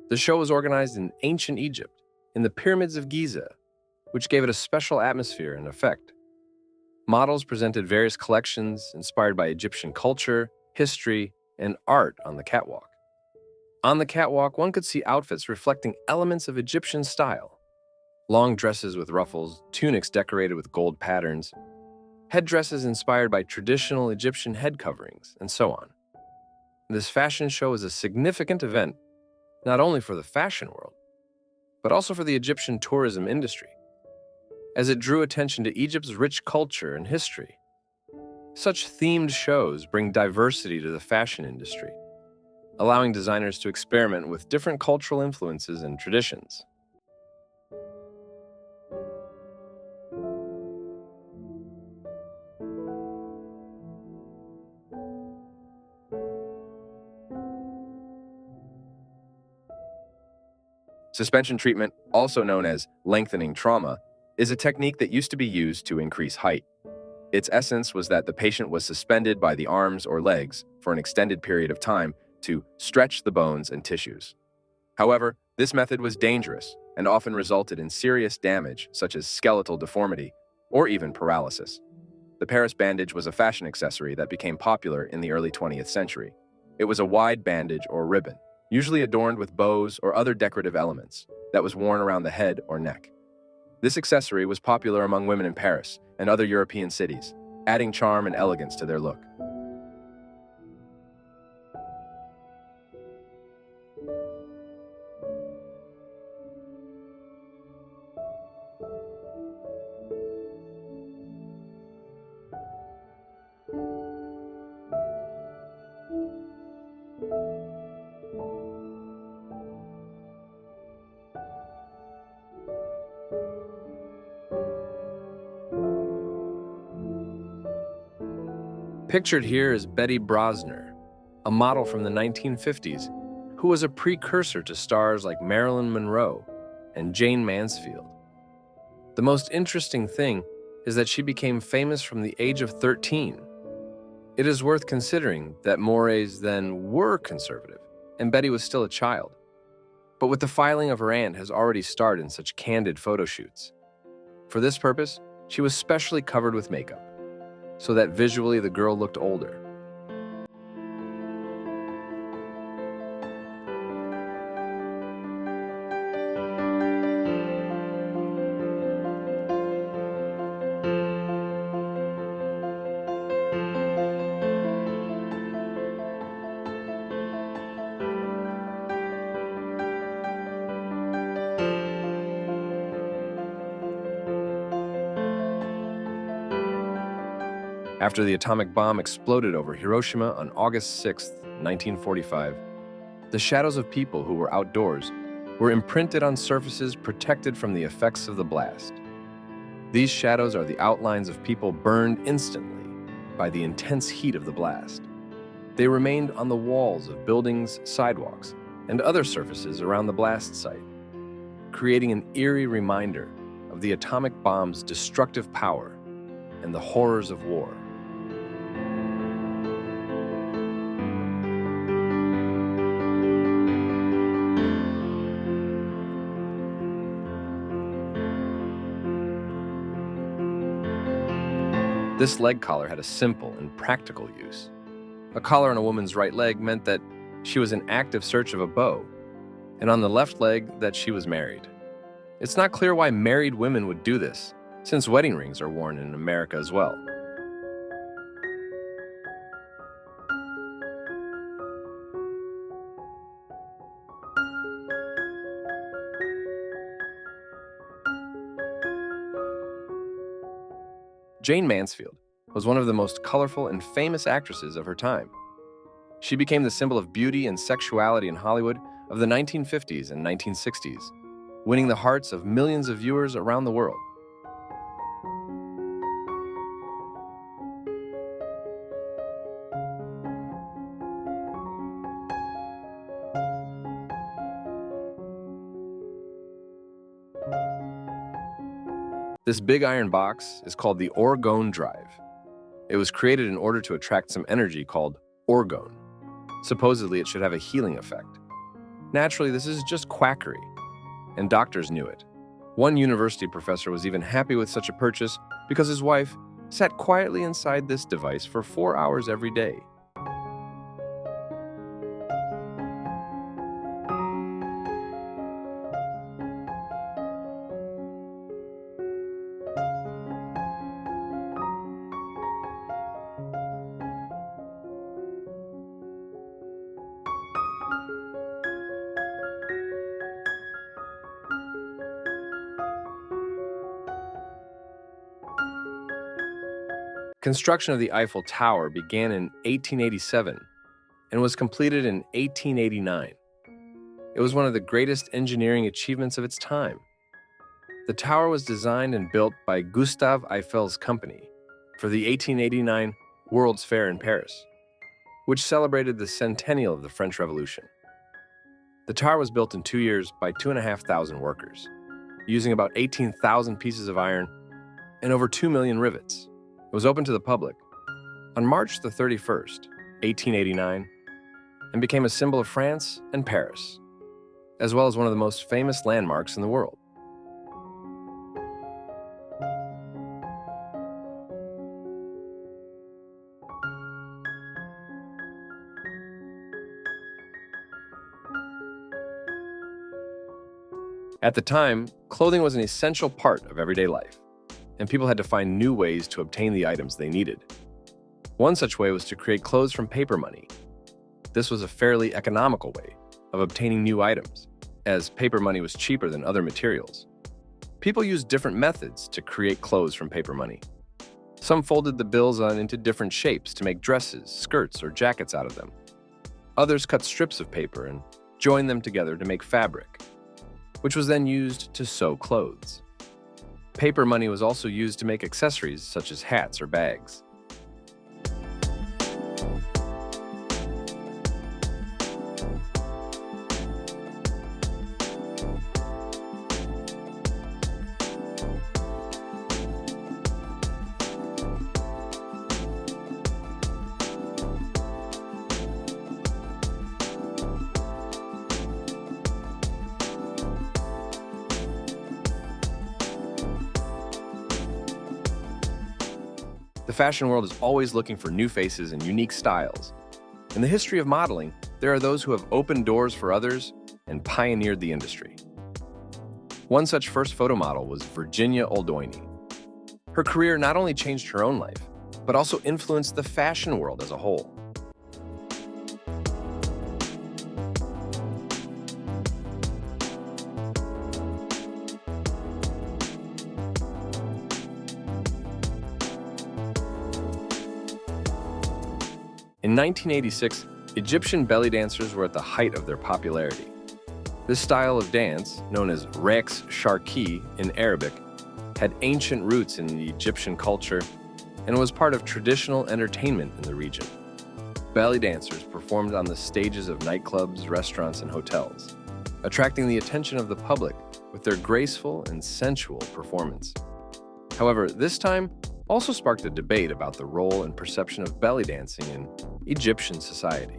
The show was organized in ancient Egypt, in the pyramids of Giza, which gave it a special atmosphere and effect. Models presented various collections inspired by Egyptian culture, history, and art on the catwalk. On the catwalk, one could see outfits reflecting elements of Egyptian style. Long dresses with ruffles, tunics decorated with gold patterns, headdresses inspired by traditional Egyptian head coverings, and so on. This fashion show is a significant event, not only for the fashion world, but also for the Egyptian tourism industry, as it drew attention to Egypt's rich culture and history. Such themed shows bring diversity to the fashion industry, allowing designers to experiment with different cultural influences and traditions. Suspension treatment, also known as lengthening trauma, is a technique that used to be used to increase height. Its essence was that the patient was suspended by the arms or legs for an extended period of time to stretch the bones and tissues. However, this method was dangerous and often resulted in serious damage such as skeletal deformity or even paralysis. The Paris bandage was a fashion accessory that became popular in the early 20th century. It was a wide bandage or ribbon, usually adorned with bows or other decorative elements, that was worn around the head or neck. This accessory was popular among women in Paris and other European cities, adding charm and elegance to their look. Pictured here is Betty Bronner, a model from the 1950s who was a precursor to stars like Marilyn Monroe and Jane Mansfield. The most interesting thing is that she became famous from the age of 13. It is worth considering that mores then were conservative, and Betty was still a child. But with the filing of her aunt has already starred in such candid photo shoots. For this purpose, she was specially covered with makeup, so that visually the girl looked older. After the atomic bomb exploded over Hiroshima on August 6, 1945, the shadows of people who were outdoors were imprinted on surfaces protected from the effects of the blast. These shadows are the outlines of people burned instantly by the intense heat of the blast. They remained on the walls of buildings, sidewalks, and other surfaces around the blast site, creating an eerie reminder of the atomic bomb's destructive power and the horrors of war. This leg collar had a simple and practical use. A collar on a woman's right leg meant that she was in active search of a beau, and on the left leg that she was married. It's not clear why married women would do this, since wedding rings are worn in America as well. Jane Mansfield was one of the most colorful and famous actresses of her time. She became the symbol of beauty and sexuality in Hollywood of the 1950s and 1960s, winning the hearts of millions of viewers around the world. This big iron box is called the Orgone drive. It was created in order to attract some energy called Orgone. Supposedly, it should have a healing effect. Naturally, this is just quackery, and doctors knew it. One university professor was even happy with such a purchase because his wife sat quietly inside this device for 4 hours every day. Construction of the Eiffel Tower began in 1887 and was completed in 1889. It was one of the greatest engineering achievements of its time. The tower was designed and built by Gustave Eiffel's company for the 1889 World's Fair in Paris, which celebrated the centennial of the French Revolution. The tower was built in 2 years by 2,500 workers, using about 18,000 pieces of iron and over 2 million rivets. It was open to the public on March the 31st, 1889, and became a symbol of France and Paris, as well as one of the most famous landmarks in the world. At the time, clothing was an essential part of everyday life, and people had to find new ways to obtain the items they needed. One such way was to create clothes from paper money. This was a fairly economical way of obtaining new items, as paper money was cheaper than other materials. People used different methods to create clothes from paper money. Some folded the bills into different shapes to make dresses, skirts, or jackets out of them. Others cut strips of paper and joined them together to make fabric, which was then used to sew clothes. Paper money was also used to make accessories such as hats or bags. The fashion world is always looking for new faces and unique styles. In the history of modeling, there are those who have opened doors for others and pioneered the industry. One such first photo model was Virginia Orgone. Her career not only changed her own life, but also influenced the fashion world as a whole. In 1986, Egyptian belly dancers were at the height of their popularity. This style of dance, known as Raqs Sharqi in Arabic, had ancient roots in the Egyptian culture and was part of traditional entertainment in the region. Belly dancers performed on the stages of nightclubs, restaurants, and hotels, attracting the attention of the public with their graceful and sensual performance. However, this time also sparked a debate about the role and perception of belly dancing in Egyptian society.